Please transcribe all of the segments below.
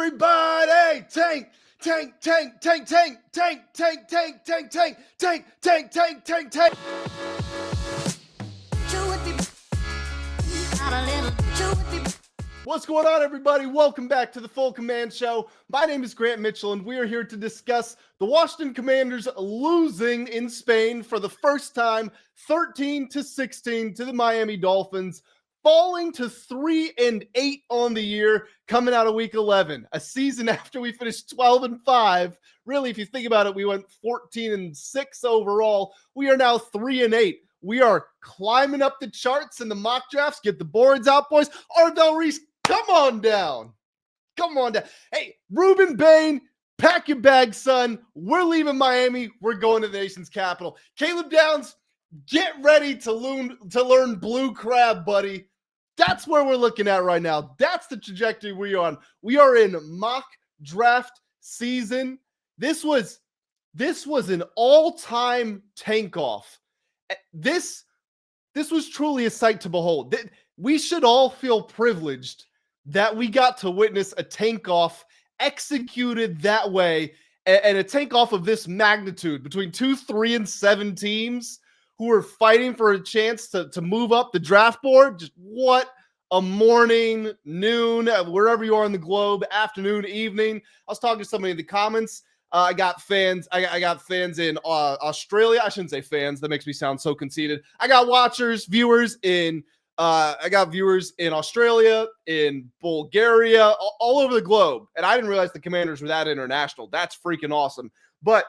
Everybody, tank, tank, tank, tank, tank, tank, tank, tank, tank, tank, tank, tank, tank, tank, tank. What's going on, everybody? Welcome back to the Full Command Show. My name is Grant Mitchell, and we are here to discuss the Washington Commanders losing in Spain for the first time, 13-16 to the Miami Dolphins, falling to 3-8 on the year, coming out of Week 11, a season after we finished 12-5. Really, if you think about it, we went 14-6 overall. We are now 3-8. We are climbing up the charts in the mock drafts. Get the boards out, boys. Arvell Reese, come on down. Come on down. Hey, Ruben Bain, pack your bags, son. We're leaving Miami. We're going to the nation's capital. Caleb Downs, get ready to learn blue crab, buddy. That's where we're looking at right now. That's the trajectory we're on. We are in mock draft season. This was an all-time tank off. This was truly a sight to behold. We should all feel privileged that we got to witness a tank off executed that way, and a tank off of this magnitude between 2, 3, and 7 teams who are fighting for a chance to move up the draft board. Just what a morning, noon, wherever you are in the globe, afternoon, evening. I was talking to somebody in the comments. I got fans. I got fans in Australia. I shouldn't say fans. That makes me sound so conceited. I got viewers in. I got viewers in Australia, in Bulgaria, all over the globe. And I didn't realize the Commanders were that international. That's freaking awesome. But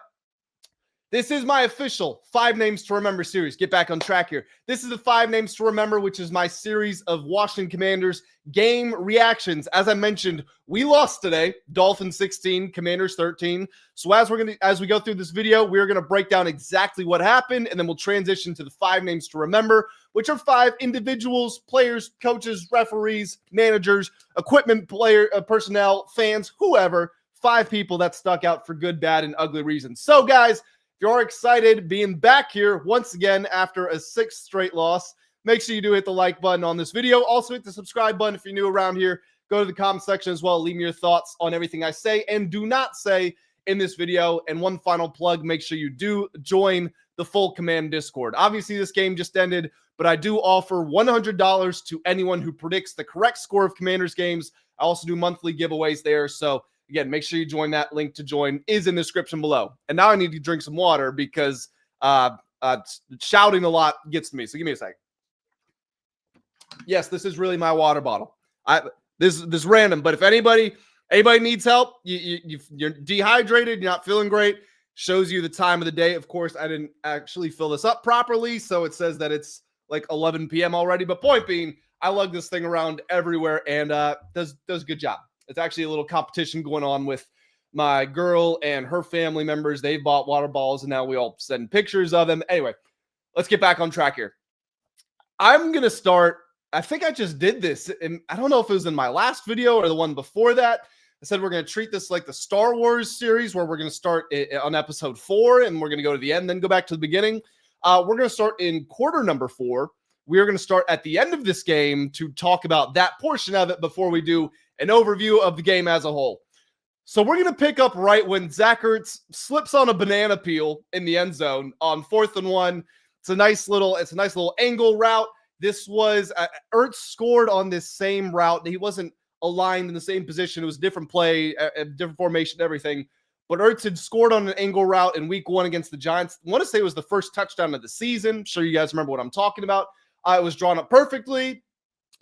this is my official 5 Names to Remember series. Get back on track here. This is the 5 Names to Remember, which is my series of Washington Commanders game reactions. As I mentioned, we lost today. Dolphins 16, Commanders 13. So as we go through this video, we're going to break down exactly what happened, and then we'll transition to the 5 Names to Remember, which are 5 individuals, players, coaches, referees, managers, equipment personnel, fans, whoever. 5 people that stuck out for good, bad, and ugly reasons. So, guys, if you're excited being back here once again after a 6th straight loss, make sure you do hit the like button on this video. Also hit the subscribe button if you're new around here. Go to the comment section as well. Leave me your thoughts on everything I say and do not say in this video. And one final plug, make sure you do join the Full Command Discord. Obviously, this game just ended, but I do offer $100 to anyone who predicts the correct score of Commanders games. I also do monthly giveaways there. So again, make sure you join. That link to join is in the description below. And now I need to drink some water because shouting a lot gets to me. So give me a second. Yes, this is really my water bottle. This is random, but if anybody needs help, you're dehydrated, you're not feeling great, shows you the time of the day. Of course, I didn't actually fill this up properly, so it says that it's like 11 p.m. already. But point being, I lug this thing around everywhere and does a good job. It's actually a little competition going on with my girl and her family members. They bought water bottles, and now we all send pictures of them. Anyway, let's get back on track here. I'm going to start. I think I just did this, and I don't know if it was in my last video or the one before that. I said we're going to treat this like the Star Wars series, where we're going to start on episode 4, and we're going to go to the end, then go back to the beginning. We're going to start in quarter number 4. We are going to start at the end of this game to talk about that portion of it before we do an overview of the game as a whole. So we're going to pick up right when Zach Ertz slips on a banana peel in the end zone on 4th and 1. It's a nice little angle route. This was Ertz scored on this same route. He wasn't aligned in the same position. It was a different play, a different formation, everything. But Ertz had scored on an angle route in week 1 against the Giants. I want to say it was the first touchdown of the season. I'm sure you guys remember what I'm talking about. It was drawn up perfectly.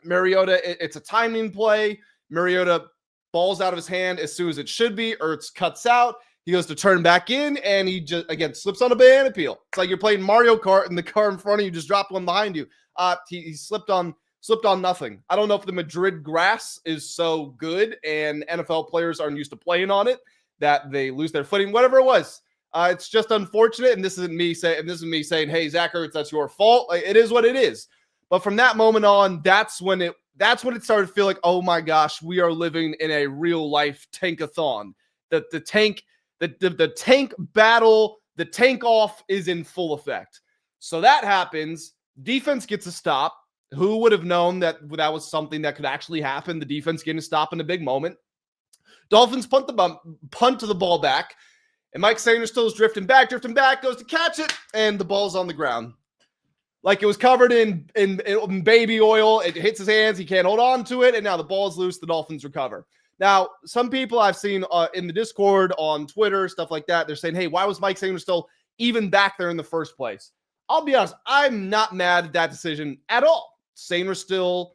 Mariota, it's a timing play. Mariota balls out of his hand as soon as it should be. Ertz cuts out. He goes to turn back in, and he just, again, slips on a banana peel. It's like you're playing Mario Kart, and the car in front of you just dropped one behind you. He slipped on nothing. I don't know if the Madrid grass is so good, and NFL players aren't used to playing on it, that they lose their footing. Whatever it was, it's just unfortunate, and this isn't me saying, hey, Zach Ertz, that's your fault. Like, it is what it is. But from that moment on, that's when it started to feel like, oh my gosh, we are living in a real life tankathon. The tank battle, the tank off is in full effect. So that happens. Defense gets a stop. Who would have known that was something that could actually happen? The defense getting a stop in a big moment. Dolphins punt the ball back, and Mike Sainristil is drifting back, goes to catch it, and the ball's on the ground. Like it was covered in baby oil. It hits his hands. He can't hold on to it, and now the ball's loose. The Dolphins recover. Now, some people I've seen in the Discord, on Twitter, stuff like that, they're saying, hey, why was Mike Sainristil even back there in the first place? I'll be honest, I'm not mad at that decision at all. Sainristil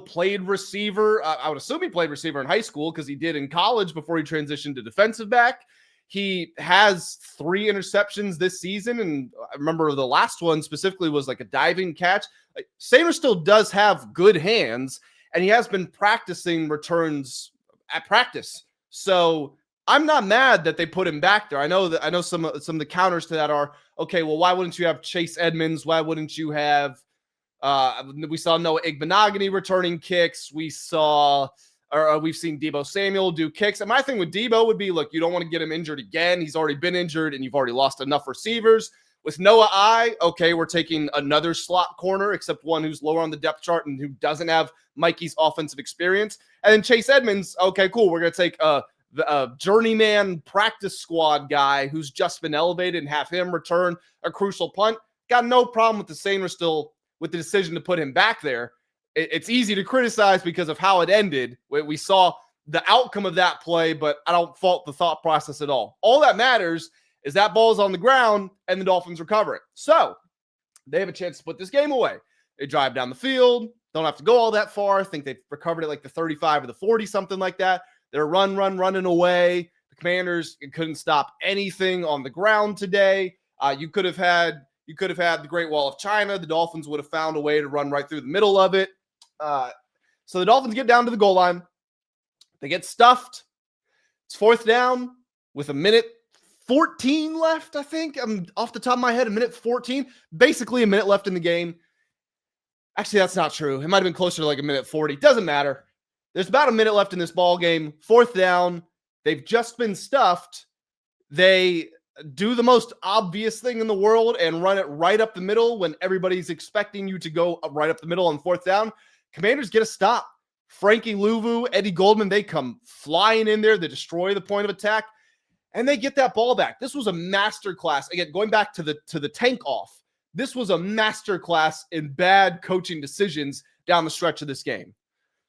played receiver. I would assume he played receiver in high school because he did in college before he transitioned to defensive back. He has 3 interceptions this season, and I remember the last one specifically was like a diving catch. Like, Sainristil does have good hands, and he has been practicing returns at practice. So I'm not mad that they put him back there. I know some of the counters to that are, okay, well, why wouldn't you have Chase Edmonds? Why wouldn't you have we saw Noah Igbenogany returning kicks. We've seen Deebo Samuel do kicks. And my thing with Deebo would be, look, you don't want to get him injured again. He's already been injured, and you've already lost enough receivers. With Noah, okay, we're taking another slot corner, except one who's lower on the depth chart and who doesn't have Mikey's offensive experience. And then Chase Edmonds, okay, cool. We're going to take a journeyman practice squad guy who's just been elevated and have him return a crucial punt. Got no problem with the Sainristil with the decision to put him back there. It's easy to criticize because of how it ended. We saw the outcome of that play, but I don't fault the thought process at all. All that matters is that ball's on the ground and the Dolphins recover it. So they have a chance to put this game away. They drive down the field, don't have to go all that far. I think they've recovered it like the 35 or the 40, something like that. They're running away. The Commanders couldn't stop anything on the ground today. You could have had the Great Wall of China. The Dolphins would have found a way to run right through the middle of it. So the Dolphins get down to the goal line. They get stuffed. It's 4th down with a minute 14 left, I think. I'm off the top of my head, a minute 14. Basically a minute left in the game. Actually, that's not true. It might have been closer to like a minute 40. Doesn't matter. There's about a minute left in this ball game. 4th down. They've just been stuffed. They do the most obvious thing in the world and run it right up the middle when everybody's expecting you to go right up the middle on 4th down. Commanders get a stop. Frankie Louvu, Eddie Goldman, they come flying in there. They destroy the point of attack, and they get that ball back. This was a masterclass. Again, going back to the tank off, this was a masterclass in bad coaching decisions down the stretch of this game.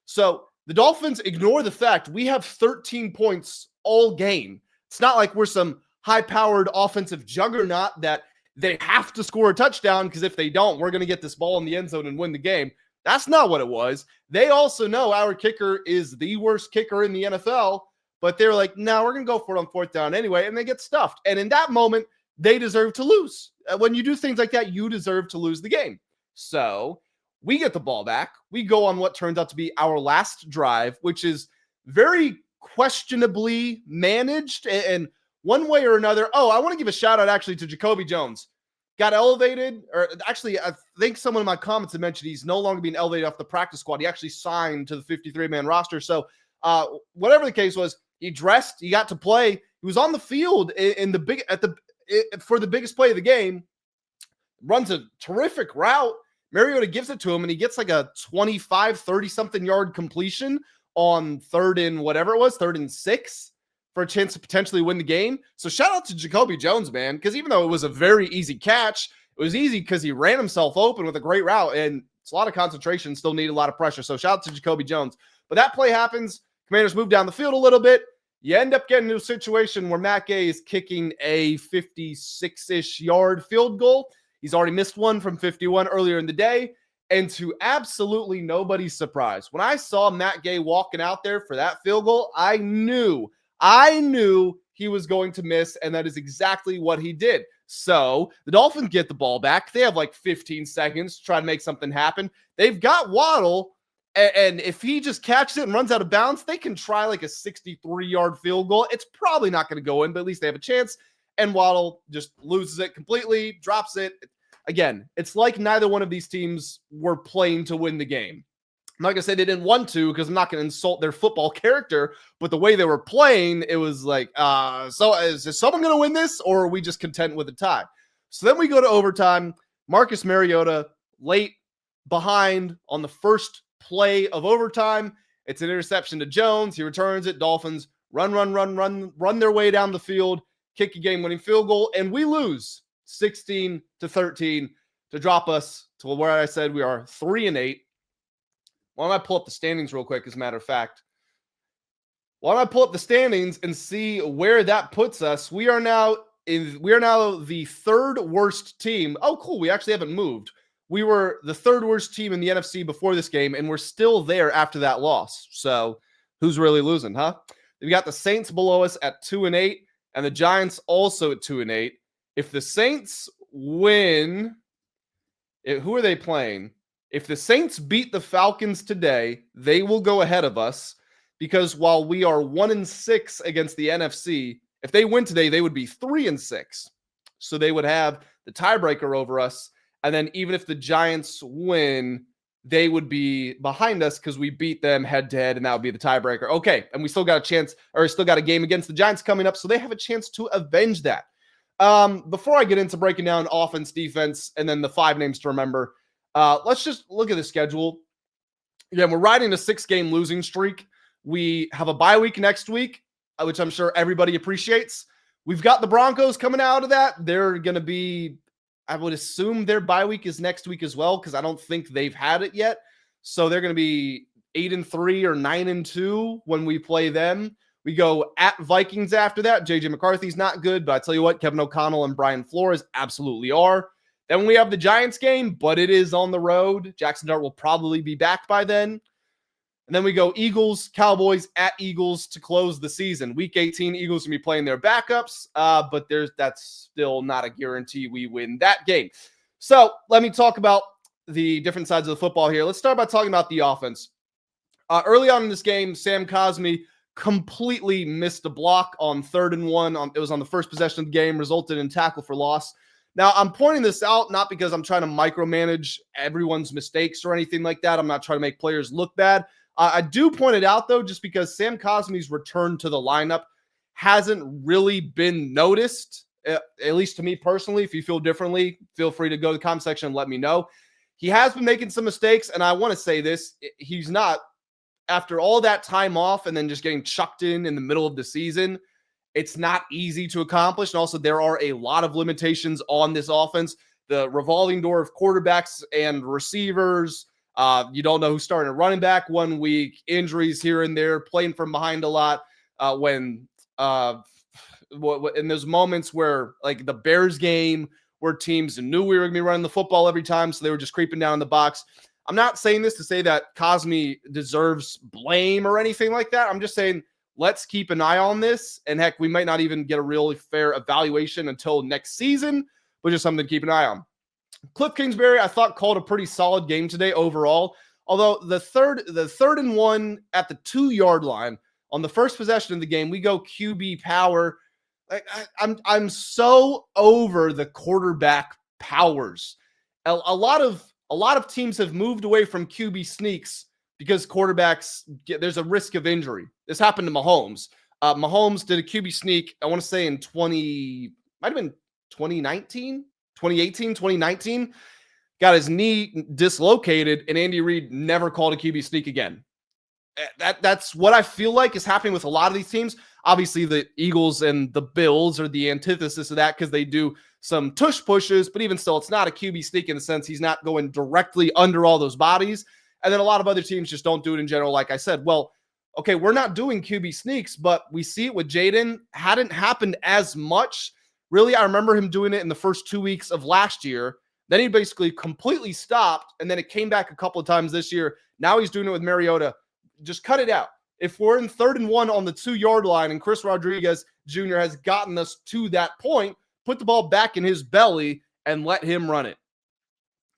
So the Dolphins ignore the fact we have 13 points all game. It's not like we're some high-powered offensive juggernaut that they have to score a touchdown because if they don't, we're going to get this ball in the end zone and win the game. That's not what it was. They also know our kicker is the worst kicker in the NFL, but they're like, no, we're going to go for it on 4th down anyway, and they get stuffed. And in that moment, they deserve to lose. When you do things like that, you deserve to lose the game. So we get the ball back. We go on what turns out to be our last drive, which is very questionably managed and one way or another. Oh, I want to give a shout out actually to Jacoby Jones. Got elevated, or actually, I think someone in my comments had mentioned he's no longer being elevated off the practice squad. He actually signed to the 53-man roster. So whatever the case was, he dressed, he got to play. He was on the field for the biggest play of the game. Runs a terrific route. Mariota gives it to him, and he gets like a 25, 30-something yard completion on 3rd and 6 for a chance to potentially win the game. So shout out to Jacoby Jones, man, because even though it was a very easy catch, it was easy because he ran himself open with a great route, and it's a lot of concentration, still need a lot of pressure. So shout out to Jacoby Jones. But that play happens. Commanders move down the field a little bit. You end up getting into a situation where Matt Gay is kicking a 56-ish yard field goal. He's already missed one from 51 earlier in the day. And to absolutely nobody's surprise, when I saw Matt Gay walking out there for that field goal, I knew he was going to miss, and that is exactly what he did. So the Dolphins get the ball back. They have like 15 seconds to try to make something happen. They've got Waddle, and if he just catches it and runs out of bounds, they can try like a 63-yard field goal. It's probably not going to go in, but at least they have a chance. And Waddle just loses it completely, drops it. Again, it's like neither one of these teams were playing to win the game. I'm not going to say they didn't want to because I'm not going to insult their football character, but the way they were playing, it was like, so is someone going to win this, or are we just content with a tie? So then we go to overtime. Marcus Mariota late behind on the first play of overtime, It's an interception to Jones. He returns it. Dolphins run their way down the field, kick a game-winning field goal, and we lose 16-13 to drop us to where I said we are 3-8. Why don't I pull up the standings real quick, as a matter of fact? Why don't I pull up the standings and see where that puts us? We are now the third worst team. Oh, cool. We actually haven't moved. We were the third worst team in the NFC before this game, and we're still there after that loss. So who's really losing, huh? We got the Saints below us at 2-8, and the Giants also at 2-8. If the Saints win, who are they playing? If the Saints beat the Falcons today, they will go ahead of us, because while we are 1-6 against the NFC, if they win today, they would be 3-6. So they would have the tiebreaker over us. And then even if the Giants win, they would be behind us because we beat them head-to-head, and that would be the tiebreaker. Okay, and we still got a chance, or still got a game against the Giants coming up, so they have a chance to avenge that. Before I get into breaking down offense, defense, and then the 5 names to remember, let's just look at the schedule. Again, we're riding a 6-game losing streak. We have a bye week next week, which I'm sure everybody appreciates. We've got the Broncos coming out of that. They're going to be, I would assume their bye week is next week as well, because I don't think they've had it yet. So they're going to be 8-3 or 9-2 when we play them. We go at Vikings after that. JJ McCarthy's not good, but I tell you what, Kevin O'Connell and Brian Flores absolutely are. Then we have the Giants game, but it is on the road. Jackson Dart will probably be back by then. And then we go Eagles, Cowboys, at Eagles to close the season. Week 18, Eagles going to be playing their backups, but that's still not a guarantee we win that game. So let me talk about the different sides of the football here. Let's start by talking about the offense. Early on in this game, Sam Cosmi completely missed a block on 3rd and 1. It was on the first possession of the game, resulted in tackle for loss. Now, I'm pointing this out not because I'm trying to micromanage everyone's mistakes or anything like that. I'm not trying to make players look bad. I do point it out, though, just because Sam Cosmi's return to the lineup hasn't really been noticed, at least to me personally. If you feel differently, feel free to go to the comment section and let me know. He has been making some mistakes, and I want to say this. He's not, after all that time off and then just getting chucked in the middle of the season, it's not easy to accomplish. And also, there are a lot of limitations on this offense. The revolving door of quarterbacks and receivers. You don't know who's starting a running back 1 week, injuries here and there, playing from behind a lot. In those moments where, like the Bears game, where teams knew we were going to be running the football every time, so they were just creeping down in the box. I'm not saying this to say that Cosmi deserves blame or anything like that. I'm just saying let's keep an eye on this. And heck, we might not even get a really fair evaluation until next season, but just something to keep an eye on. Cliff Kingsbury, I thought, called a pretty solid game today overall. Although the third and 1 at the 2-yard line on the first possession of the game, we go QB power. I'm so over the quarterback powers. A lot of teams have moved away from QB sneaks because quarterbacks there's a risk of injury. This happened to Mahomes. Mahomes did a QB sneak, I want to say in 2018, 2019, got his knee dislocated, and Andy Reid never called a QB sneak again. That's what I feel like is happening with a lot of these teams. Obviously, the Eagles and the Bills are the antithesis of that because they do some tush pushes, but even still, it's not a QB sneak in the sense he's not going directly under all those bodies. And then a lot of other teams just don't do it in general. Like I said, well, okay, we're not doing QB sneaks, but we see it with Jayden. Hadn't happened as much. Really, I remember him doing it in the first 2 weeks of last year. Then he basically completely stopped, and then it came back a couple of times this year. Now he's doing it with Mariota. Just cut it out. If we're in 3rd and 1 on the 2-yard line and Chris Rodriguez Jr. has gotten us to that point, put the ball back in his belly and let him run it.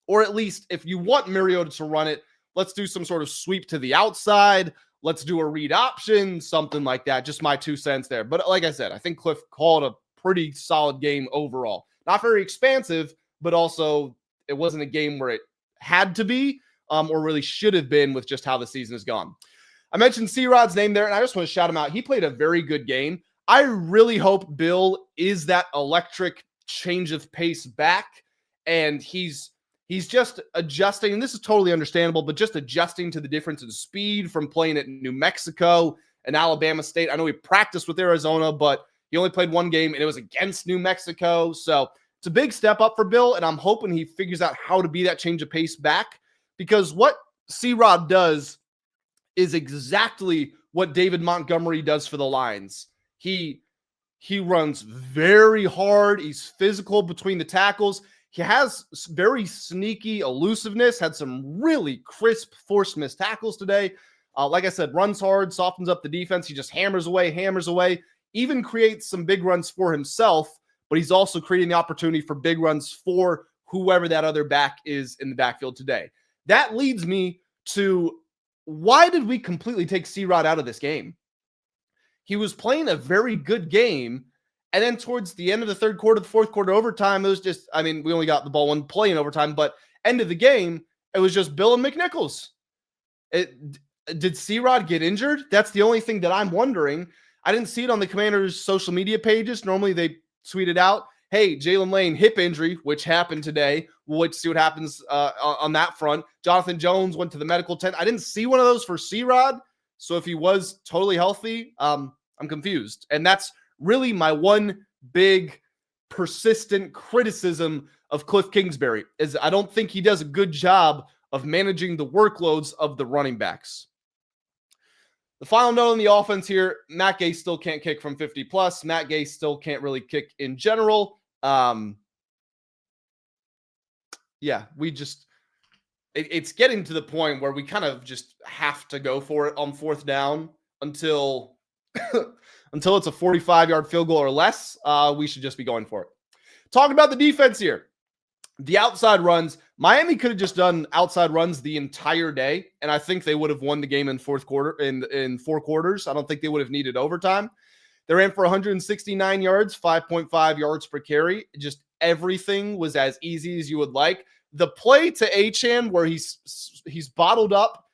Or at least if you want Mariota to run it, let's do some sort of sweep to the outside. Let's do a read option, something like that. Just my 2 cents there. But like I said, I think Cliff called a pretty solid game overall. Not very expansive, but also it wasn't a game where it had to be or really should have been with just how the season has gone. I mentioned C-Rod's name there, and I just want to shout him out. He played a very good game. I really hope Bill is that electric change of pace back, and he's he's just adjusting, and this is totally understandable, but just adjusting to the difference in speed from playing at New Mexico and Alabama State. I know he practiced with Arizona, but he only played one game, and it was against New Mexico. So it's a big step up for Bill, and I'm hoping he figures out how to be that change of pace back, because what C-Rod does is exactly what David Montgomery does for the Lions. He runs very hard. He's physical between the tackles. He has very sneaky elusiveness, had some really crisp forced missed tackles today. Like I said, runs hard, softens up the defense. He just hammers away, even creates some big runs for himself, but he's also creating the opportunity for big runs for whoever that other back is in the backfield today. That leads me to, why did we completely take C-Rod out of this game? He was playing a very good game, and then towards the end of the third quarter, the fourth quarter, overtime, it was just, I mean, we only got the ball one play in overtime, but end of the game, it was just Bill and McNichols. Did C-Rod get injured? That's the only thing that I'm wondering. I didn't see it on the Commanders' social media pages. Normally they tweet it out, hey, Jalen Lane, hip injury, which happened today. We'll wait to see what happens on that front. Jonathan Jones went to the medical tent. I didn't see one of those for C-Rod, so if he was totally healthy, I'm confused. And that's really my one big persistent criticism of Cliff Kingsbury, is I don't think he does a good job of managing the workloads of the running backs. The final note on the offense here, Matt Gay still can't kick from 50 plus. Matt Gay still can't really kick in general. It's getting to the point where we kind of just have to go for it on fourth down until it's a 45-yard field goal or less. We should just be going for it. Talking about the defense here. The outside runs, Miami could have just done outside runs the entire day, and I think they would have won the game in fourth quarter in 4 quarters. I don't think they would have needed overtime. They ran for 169 yards, 5.5 yards per carry. Just everything was as easy as you would like. The play to Achane where he's bottled up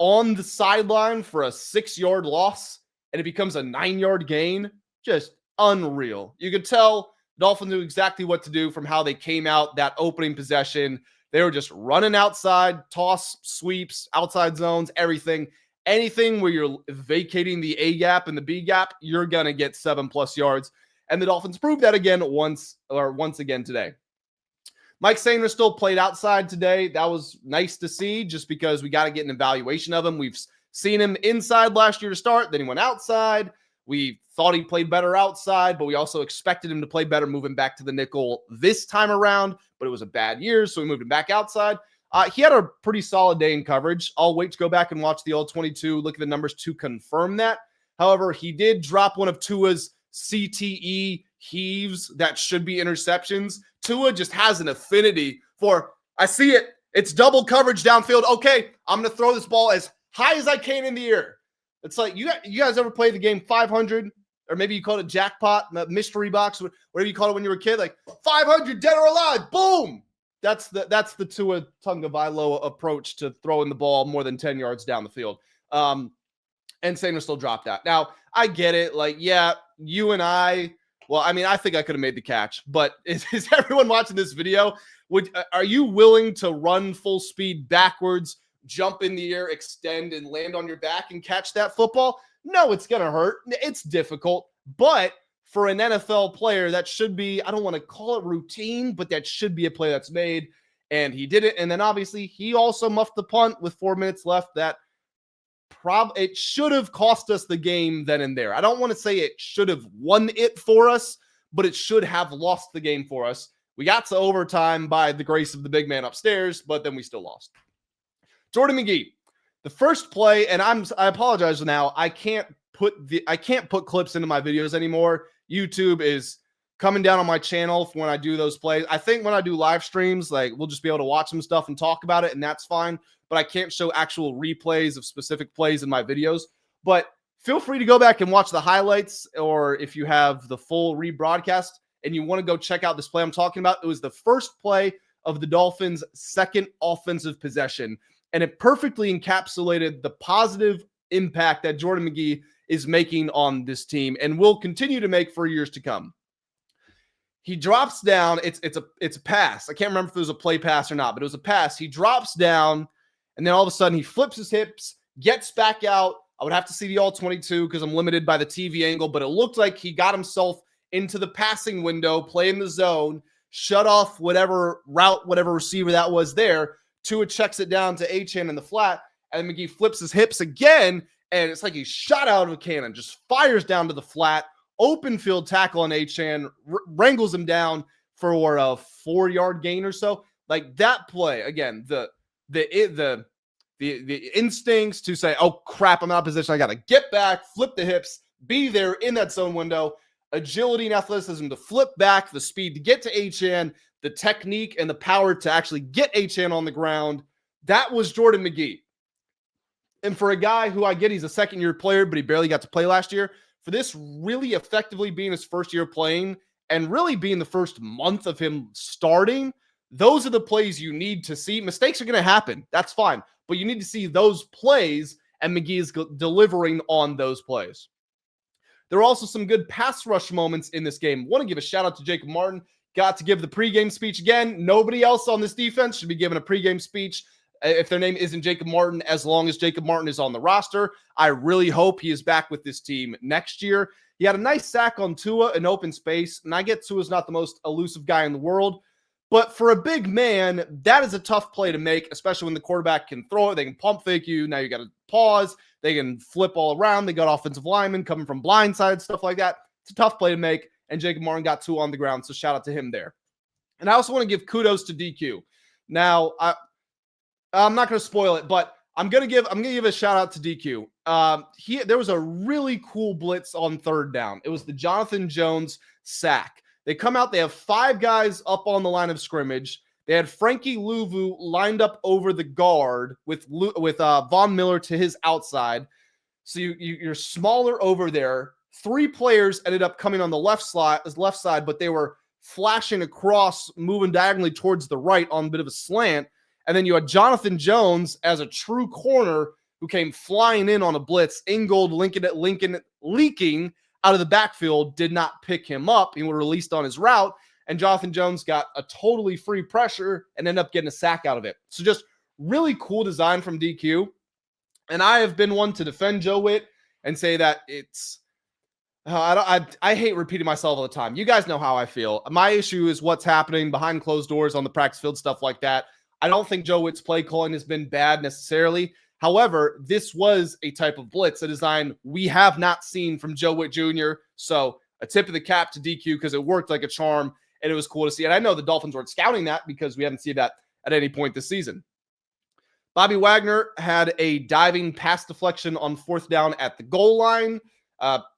on the sideline for a 6-yard loss, and it becomes a 9-yard gain, just unreal. You could tell Dolphins knew exactly what to do from how they came out that opening possession. They were just running outside, toss, sweeps, outside zones, everything. Anything where you're vacating the A gap and the B gap, you're going to get 7+ yards. And the Dolphins proved that again once again today. Mike Sainristil played outside today. That was nice to see, just because we got to get an evaluation of him. We've seen him inside last year to start, then he went outside. We thought he played better outside, but we also expected him to play better moving back to the nickel this time around, but it was a bad year, so we moved him back outside. He had a pretty solid day in coverage. I'll wait to go back and watch the all 22, look at the numbers to confirm that. However, he did drop one of Tua's CTE heaves that should be interceptions. Tua just has an affinity for, I see it, it's double coverage downfield. Okay, I'm going to throw this ball as high as I can in the air. It's like, you guys ever played the game 500, or maybe you called it jackpot, mystery box, whatever you called it when you were a kid, like 500 dead or alive, boom. That's the Tua Tagovailoa approach to throwing the ball more than 10 yards down the field. And Sainristil dropped that. Now, I get it. Like, yeah, you and I, well, I mean, I think I could have made the catch, but is everyone watching this video? Are you willing to run full speed backwards, jump in the air, extend, and land on your back and catch that football? No, it's going to hurt. It's difficult. But for an NFL player, that should be, I don't want to call it routine, but that should be a play that's made. And he did it. And then obviously he also muffed the punt with 4 minutes left. That it should have cost us the game then and there. I don't want to say it should have won it for us, but it should have lost the game for us. We got to overtime by the grace of the big man upstairs, but then we still lost. Jordan Magee, the first play, and I apologize now. I can't put clips into my videos anymore. YouTube is coming down on my channel for when I do those plays. I think when I do live streams, like, we'll just be able to watch some stuff and talk about it, and that's fine. But I can't show actual replays of specific plays in my videos. But feel free to go back and watch the highlights, or if you have the full rebroadcast and you want to go check out this play I'm talking about, it was the first play of the Dolphins' second offensive possession. And it perfectly encapsulated the positive impact that Jordan Magee is making on this team and will continue to make for years to come. He drops down. It's a pass. I can't remember if it was a play pass or not, but it was a pass. He drops down, and then all of a sudden he flips his hips, gets back out. I would have to see the all 22 because I'm limited by the TV angle, but it looked like he got himself into the passing window, play in the zone, shut off whatever route, whatever receiver that was there. Tua checks it down to Achane in the flat, and McGee flips his hips again, and it's like he shot out of a cannon, just fires down to the flat. Open field tackle on Achane, wrangles him down for a 4-yard gain or so. Like that play, again, the instincts to say, oh crap, I'm out of position. I got to get back, flip the hips, be there in that zone window, agility and athleticism to flip back, the speed to get to Achane, the technique and the power to actually get Achane on the ground. That was Jordan Magee. And for a guy who I get, he's a second-year player, but he barely got to play last year, for this really effectively being his first year playing and really being the first month of him starting, those are the plays you need to see. Mistakes are going to happen. That's fine. But you need to see those plays, and McGee is delivering on those plays. There are also some good pass rush moments in this game. Want to give a shout-out to Jacob Martin. Got to give the pregame speech again. Nobody else on this defense should be given a pregame speech if their name isn't Jacob Martin, as long as Jacob Martin is on the roster. I really hope he is back with this team next year. He had a nice sack on Tua in open space, and I get Tua's not the most elusive guy in the world, but for a big man, that is a tough play to make, especially when the quarterback can throw it. They can pump fake you. Now you got to pause. They can flip all around. They got offensive linemen coming from blindside, stuff like that. It's a tough play to make, and Jacob Martin got Tua on the ground, so shout out to him there. And I also want to give kudos to DQ. Now, I'm not going to spoil it, but I'm going to give a shout out to DQ. There was a really cool blitz on third down. It was the Jonathan Jones sack. They come out, they have 5 guys up on the line of scrimmage. They had Frankie Louvu lined up over the guard with Von Miller to his outside. So you're smaller over there. 3 players ended up coming on the left side, but they were flashing across, moving diagonally towards the right on a bit of a slant. And then you had Jonathan Jones as a true corner who came flying in on a blitz. Ingold leaking out of the backfield, did not pick him up. He was released on his route, and Jonathan Jones got a totally free pressure and ended up getting a sack out of it. So just really cool design from DQ. And I have been one to defend Joe Whitt and say that it's I hate repeating myself all the time. You guys know how I feel. My issue is what's happening behind closed doors on the practice field, stuff like that. I don't think Joe Whitt's play calling has been bad necessarily. However, this was a type of blitz, a design we have not seen from Joe Whitt Jr. So a tip of the cap to DQ because it worked like a charm and it was cool to see. And I know the Dolphins weren't scouting that because we haven't seen that at any point this season. Bobby Wagner had a diving pass deflection on 4th down at the goal line.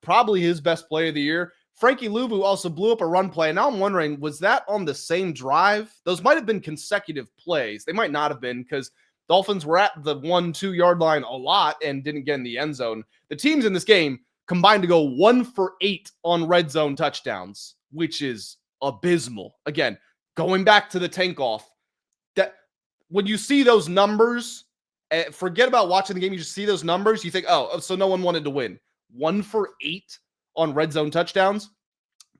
Probably his best play of the year. Frankie Louvu also blew up a run play. And now I'm wondering, was that on the same drive? Those might have been consecutive plays. They might not have been because Dolphins were at the 1-2 yard line a lot and didn't get in the end zone. The teams in this game combined to go 1 for 8 on red zone touchdowns, which is abysmal. Again, going back to the tank off, that when you see those numbers, forget about watching the game. You just see those numbers. You think, oh, so no one wanted to win. 1 for 8 on red zone touchdowns.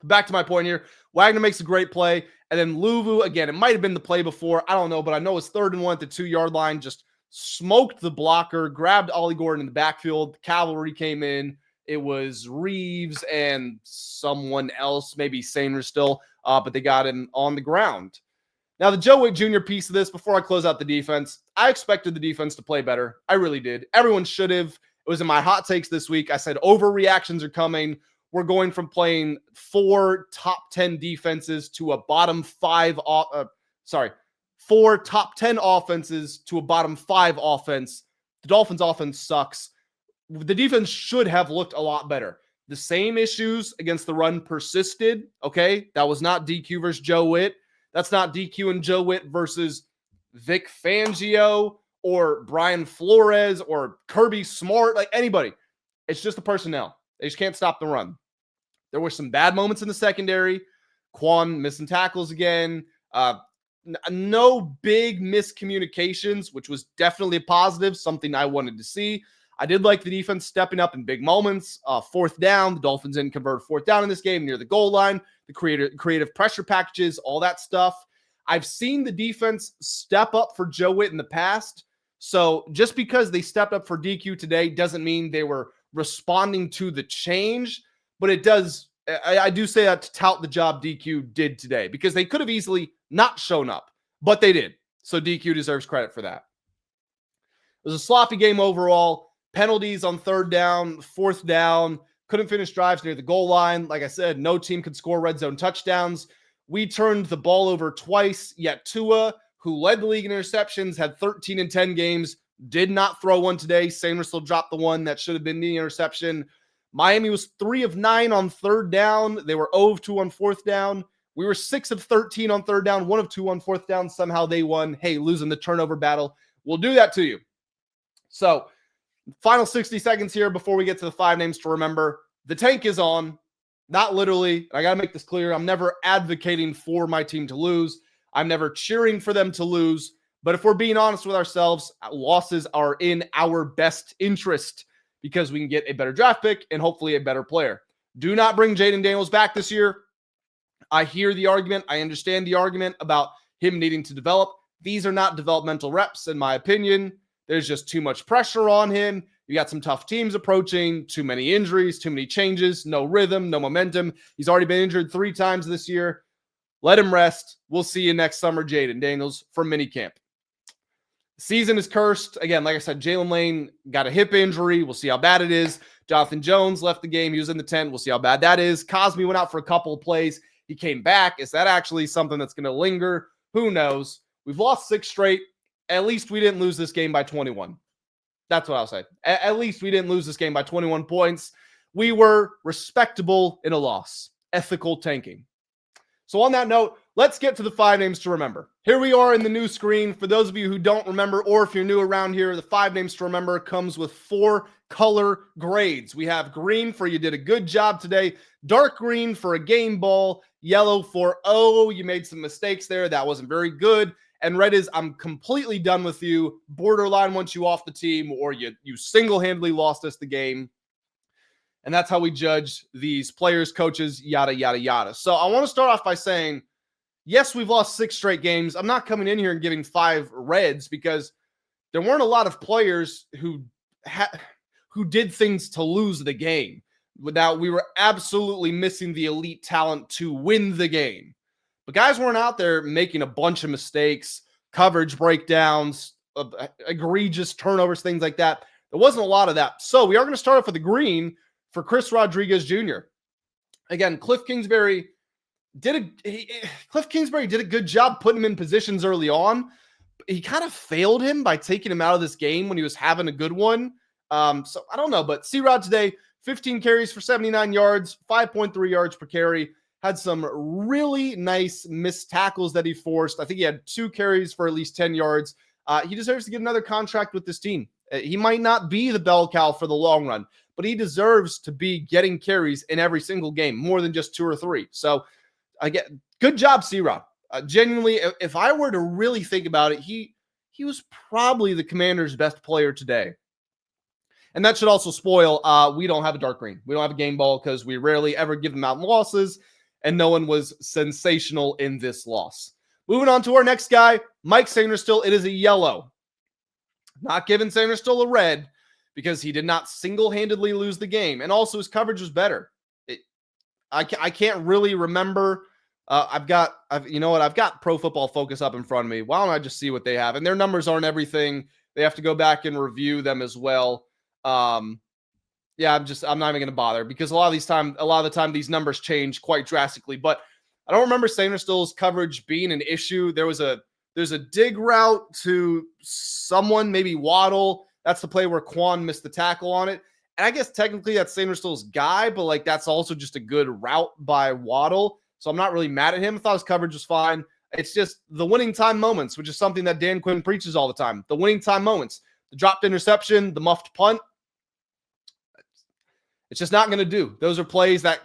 Back to my point here. Wagner makes a great play. And then Louvu, again, it might have been the play before. I don't know, but I know it's 3rd and 1 at the 2 yard line. Just smoked the blocker, grabbed Ollie Gordon in the backfield. The cavalry came in. It was Reeves and someone else, maybe Sainristil, but they got him on the ground. Now, the Joe Whitt Jr. piece of this, before I close out the defense, I expected the defense to play better. I really did. Everyone should have. It was in my hot takes this week. I said overreactions are coming. We're going from playing 4 top 10 defenses to a bottom 5, 4 top 10 offenses to a bottom 5 offense. The Dolphins offense sucks. The defense should have looked a lot better. The same issues against the run persisted. Okay. That was not DQ versus Joe Whitt. That's not DQ and Joe Whitt versus Vic Fangio or Brian Flores or Kirby Smart, like anybody. It's just the personnel. They just can't stop the run. There were some bad moments in the secondary. Quinn missing tackles again. No big miscommunications, which was definitely a positive, something I wanted to see. I did like the defense stepping up in big moments. Fourth down, the Dolphins didn't convert fourth down in this game near the goal line, the creative pressure packages, all that stuff. I've seen the defense step up for Joe Whitt in the past. So just because they stepped up for DQ today doesn't mean they were responding to the change, but it does. I do say that to tout the job DQ did today, because they could have easily not shown up, but they did. So DQ deserves credit for that. It was a sloppy game overall. Penalties on third down, fourth down, couldn't finish drives near the goal line. Like I said, no team could score red zone touchdowns. We turned the ball over twice, yet Tua, who led the league in interceptions, had 13 in 10 games, did not throw one today. Sainristil dropped the one that should have been the interception. Miami was 3 of 9 on third down. They were 0 of 2 on fourth down. We were 6 of 13 on third down, 1 of 2 on fourth down. Somehow they won. Hey, losing the turnover battle. We'll do that to you. So, final 60 seconds here before we get to the 5 names to remember. The tank is on. Not literally. I got to make this clear. I'm never advocating for my team to lose. I'm never cheering for them to lose. But if we're being honest with ourselves, losses are in our best interest, because we can get a better draft pick and hopefully a better player. Do not bring Jayden Daniels back this year. I hear the argument. I understand the argument about him needing to develop. These are not developmental reps, in my opinion. There's just too much pressure on him. You got some tough teams approaching, too many injuries, too many changes, no rhythm, no momentum. He's already been injured 3 times this year. Let him rest. We'll see you next summer, Jayden Daniels, from minicamp. Season is cursed. Again, like I said, Jalen Lane got a hip injury. We'll see how bad it is. Jonathan Jones left the game. He was in the tent. We'll see how bad that is. Cosme went out for a couple of plays. He came back. Is that actually something that's going to linger? Who knows? We've lost 6 straight. At least we didn't lose this game by 21. That's what I'll say. At least we didn't lose this game by 21 points. We were respectable in a loss. Ethical tanking. So on that note, let's get to the 5 names to remember. Here we are in the new screen. For those of you who don't remember, or if you're new around here, the 5 names to remember comes with 4 color grades. We have green for you did a good job today, dark green for a game ball, yellow for, oh, you made some mistakes there, that wasn't very good, and red is, I'm completely done with you, borderline wants you off the team, or you single-handedly lost us the game. And that's how we judge these players, coaches, yada, yada, yada. So I want to start off by saying, yes, we've lost 6 straight games. I'm not coming in here and giving 5 reds, because there weren't a lot of players who did things to lose the game. Without, we were absolutely missing the elite talent to win the game. But guys weren't out there making a bunch of mistakes, coverage breakdowns, egregious turnovers, things like that. There wasn't a lot of that. So we are going to start off with the green for Chris Rodriguez Jr. Again, Cliff Kingsbury did a good job putting him in positions early on. He kind of failed him by taking him out of this game when he was having a good one. So I don't know, but C-Rod today, 15 carries for 79 yards, 5.3 yards per carry. Had some really nice missed tackles that he forced. I think he had 2 carries for at least 10 yards. He deserves to get another contract with this team. He might not be the bell cow for the long run, but he deserves to be getting carries in every single game, more than just 2 or 3. So, again, good job, C-Rod. Genuinely, if I were to really think about it, he was probably the Commanders' best player today. And that should also spoil, we don't have a dark green. We don't have a game ball because we rarely ever give them out in losses, and no one was sensational in this loss. Moving on to our next guy, Mike Sainristil. It is a yellow. Not giving Sainristil a red because he did not single-handedly lose the game. And also his coverage was better. I can't really remember. I've got Pro Football Focus up in front of me. Why don't I just see what they have? And their numbers aren't everything. They have to go back and review them as well. Yeah, I'm not even going to bother, because a lot of the time these numbers change quite drastically. But I don't remember Sainristil's coverage being an issue. There's a dig route to someone, maybe Waddle. That's the play where Quinn missed the tackle on it. And I guess technically that's Sainristil's guy, but like that's also just a good route by Waddle. So I'm not really mad at him. I thought his coverage was fine. It's just the winning time moments, which is something that Dan Quinn preaches all the time. The winning time moments, the dropped interception, the muffed punt. It's just not going to do. Those are plays that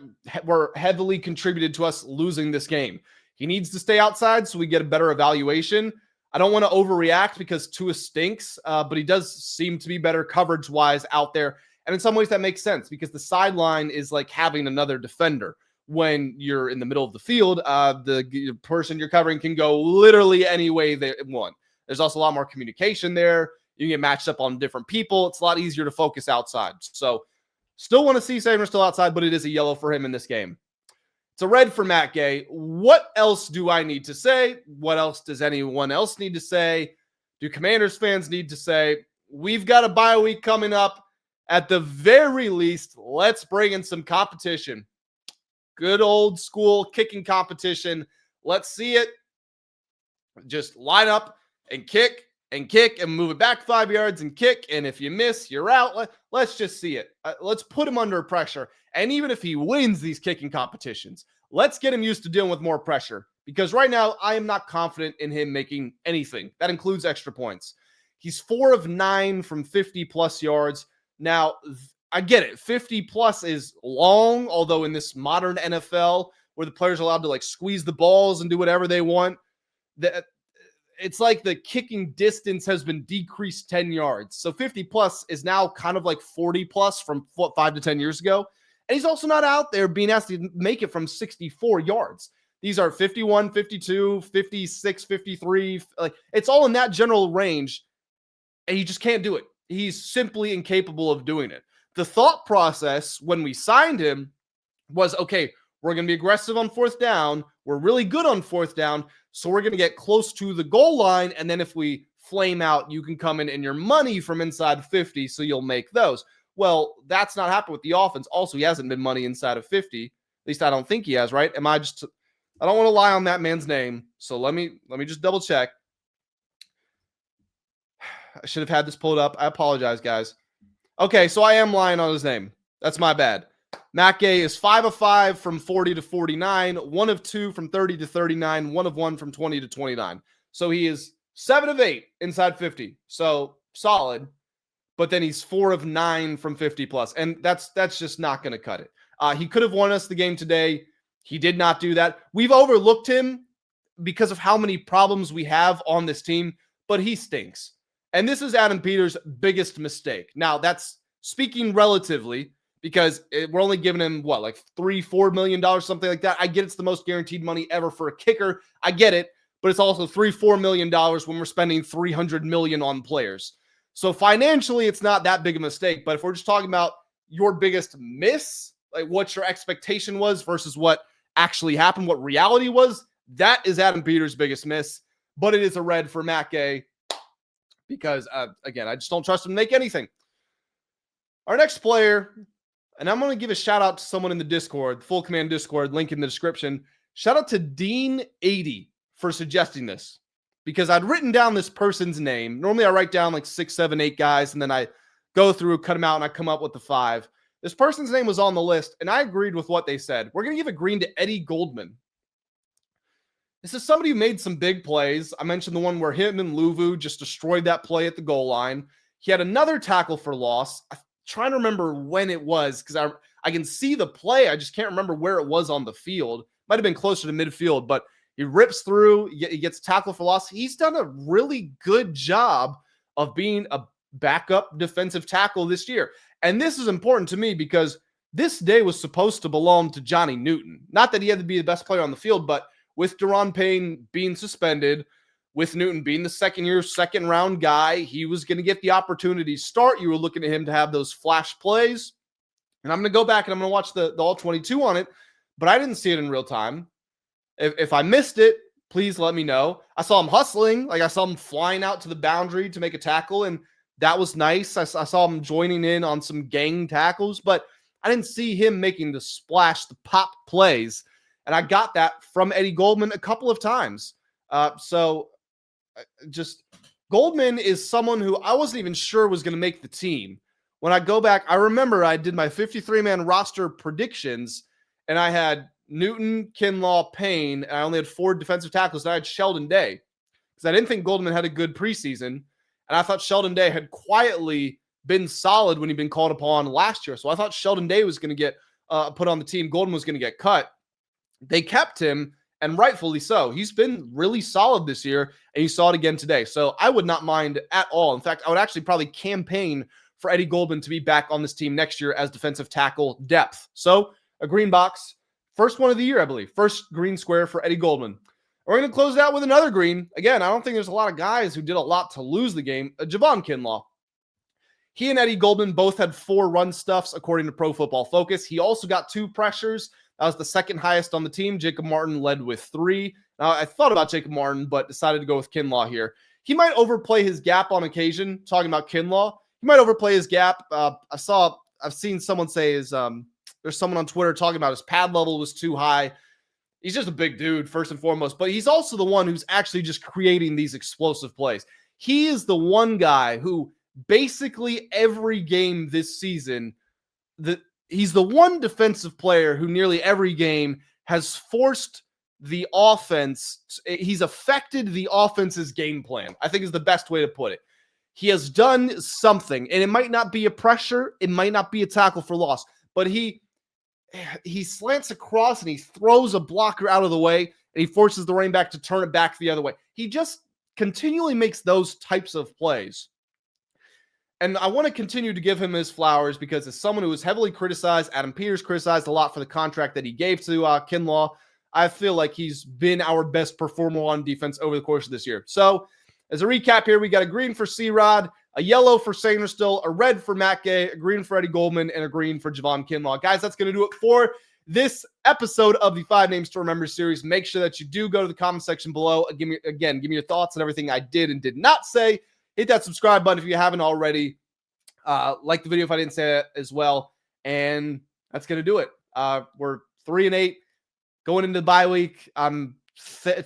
were heavily contributed to us losing this game. He needs to stay outside so we get a better evaluation. I don't want to overreact because Tua stinks, but he does seem to be better coverage-wise out there. And in some ways that makes sense because the sideline is like having another defender. When you're in the middle of the field, the person you're covering can go literally any way they want. There's also a lot more communication there. You can get matched up on different people. It's a lot easier to focus outside. So still want to see Sainristil outside, but it is a yellow for him in this game. It's a red for Matt Gay. What else do I need to say? What else does anyone else need to say? Do Commanders fans need to say? We've got a bye week coming up. At the very least, let's bring in some competition. Good old school kicking competition. Let's see it. Just line up and kick and move it back 5 yards and kick. And if you miss, you're out. Let's just see it. Let's put him under pressure. And even if he wins these kicking competitions, let's get him used to dealing with more pressure. Because right now, I am not confident in him making anything. That includes extra points. He's 4 of 9 from 50-plus yards. Now, I get it. 50-plus is long, although in this modern NFL where the players are allowed to like squeeze the balls and do whatever they want, it's like the kicking distance has been decreased 10 yards. So 50-plus is now kind of like 40-plus from 5 to 10 years ago. And he's also not out there being asked to make it from 64 yards. These are 51, 52, 56, 53. Like, it's all in that general range, and he just can't do it. He's simply incapable of doing it. The thought process when we signed him was, okay, we're going to be aggressive on 4th down. We're really good on 4th down. So we're going to get close to the goal line. And then if we flame out, you can come in and your money from inside 50. So you'll make those. Well, that's not happened with the offense. Also, he hasn't been money inside of 50. At least I don't think he has, right? I don't want to lie on that man's name. So let me just double check. I should have had this pulled up. I apologize, guys. Okay, so I am lying on his name. That's my bad. Matt Gay is 5 of 5 from 40 to 49, 1 of 2 from 30 to 39, 1 of 1 from 20 to 29. So he is 7 of 8 inside 50. So solid. But then he's 4 of 9 from 50 plus. And that's just not going to cut it. He could have won us the game today. He did not do that. We've overlooked him because of how many problems we have on this team, but he stinks. And this is Adam Peters' biggest mistake. Now, that's speaking relatively because we're only giving him, like $3-4 million, something like that. I get it's the most guaranteed money ever for a kicker. I get it. But it's also $3-4 million when we're spending $300 million on players. So financially, it's not that big a mistake. But if we're just talking about your biggest miss, like what your expectation was versus what actually happened, what reality was, that is Adam Peters' biggest miss. But it is a red for Matt Gay. Because, again, I just don't trust him to make anything. Our next player, and I'm going to give a shout-out to someone in the Discord, the Full Command Discord, link in the description. Shout out to Dean80 for suggesting this. Because I'd written down this person's name. Normally, I write down like 6, 7, 8 guys, and then I go through, cut them out, and I come up with the 5. This person's name was on the list, and I agreed with what they said. We're going to give a green to Eddie Goldman. This is somebody who made some big plays. I mentioned the one where him and Luvu just destroyed that play at the goal line. He had another tackle for loss. I'm trying to remember when it was because I can see the play. I just can't remember where it was on the field. Might have been closer to midfield, but he rips through. He gets tackle for loss. He's done a really good job of being a backup defensive tackle this year. And this is important to me because this day was supposed to belong to Johnny Newton. Not that he had to be the best player on the field, but with Daron Payne being suspended, with Newton being the second round guy, he was going to get the opportunity to start. You were looking at him to have those flash plays. And I'm going to go back and I'm going to watch the all 22 on it, but I didn't see it in real time. If I missed it, please let me know. I saw him hustling. Like I saw him flying out to the boundary to make a tackle, and that was nice. I saw him joining in on some gang tackles, but I didn't see him making the splash, the pop plays. And I got that from Eddie Goldman a couple of times. Goldman is someone who I wasn't even sure was going to make the team. When I go back, I remember I did my 53-man roster predictions, and I had Newton, Kinlaw, Payne, and I only had 4 defensive tackles. And I had Sheldon Day because I didn't think Goldman had a good preseason. And I thought Sheldon Day had quietly been solid when he'd been called upon last year. So I thought Sheldon Day was going to get put on the team. Goldman was going to get cut. They kept him, and rightfully so. He's been really solid this year, and you saw it again today. So I would not mind at all. In fact, I would actually probably campaign for Eddie Goldman to be back on this team next year as defensive tackle depth. So a green box, first one of the year, I believe. First green square for Eddie Goldman. We're going to close it out with another green. Again, I don't think there's a lot of guys who did a lot to lose the game. Javon Kinlaw. He and Eddie Goldman both had 4 run stuffs, according to Pro Football Focus. He also got 2 pressures. That was the second highest on the team. Jacob Martin led with 3. Now, I thought about Jacob Martin, but decided to go with Kinlaw here. He might overplay his gap on occasion, talking about Kinlaw. He might overplay his gap. I've seen someone say there's someone on Twitter talking about his pad level was too high. He's just a big dude, first and foremost, but he's also the one who's actually just creating these explosive plays. He is the one guy who basically every game this season, he's the one defensive player who nearly every game has forced the offense. He's affected the offense's game plan, I think is the best way to put it. He has done something, and it might not be a pressure. It might not be a tackle for loss, but he slants across and he throws a blocker out of the way, and he forces the running back to turn it back the other way. He just continually makes those types of plays. And I want to continue to give him his flowers because as someone who was heavily criticized, Adam Peters criticized a lot for the contract that he gave to Kinlaw, I feel like he's been our best performer on defense over the course of this year. So as a recap here, we got a green for C-Rod, a yellow for Sainristil, a red for Matt Gay, a green for Eddie Goldman, and a green for Javon Kinlaw. Guys, that's going to do it for this episode of the 5 Names to Remember series. Make sure that you do go to the comment section below. Give me your thoughts on everything I did and did not say. Hit that subscribe button if you haven't already. Like the video if I didn't say it as well. And that's going to do it. We're 3-8 going into the bye week.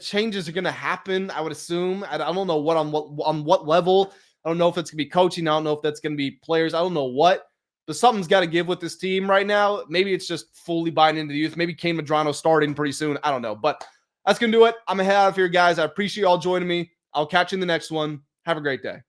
Changes are going to happen, I would assume. I don't know on what level. I don't know if it's going to be coaching. I don't know if that's going to be players. I don't know what. But something's got to give with this team right now. Maybe it's just fully buying into the youth. Maybe Kane Madrano starting pretty soon. I don't know. But that's going to do it. I'm going to head out of here, guys. I appreciate you all joining me. I'll catch you in the next one. Have a great day.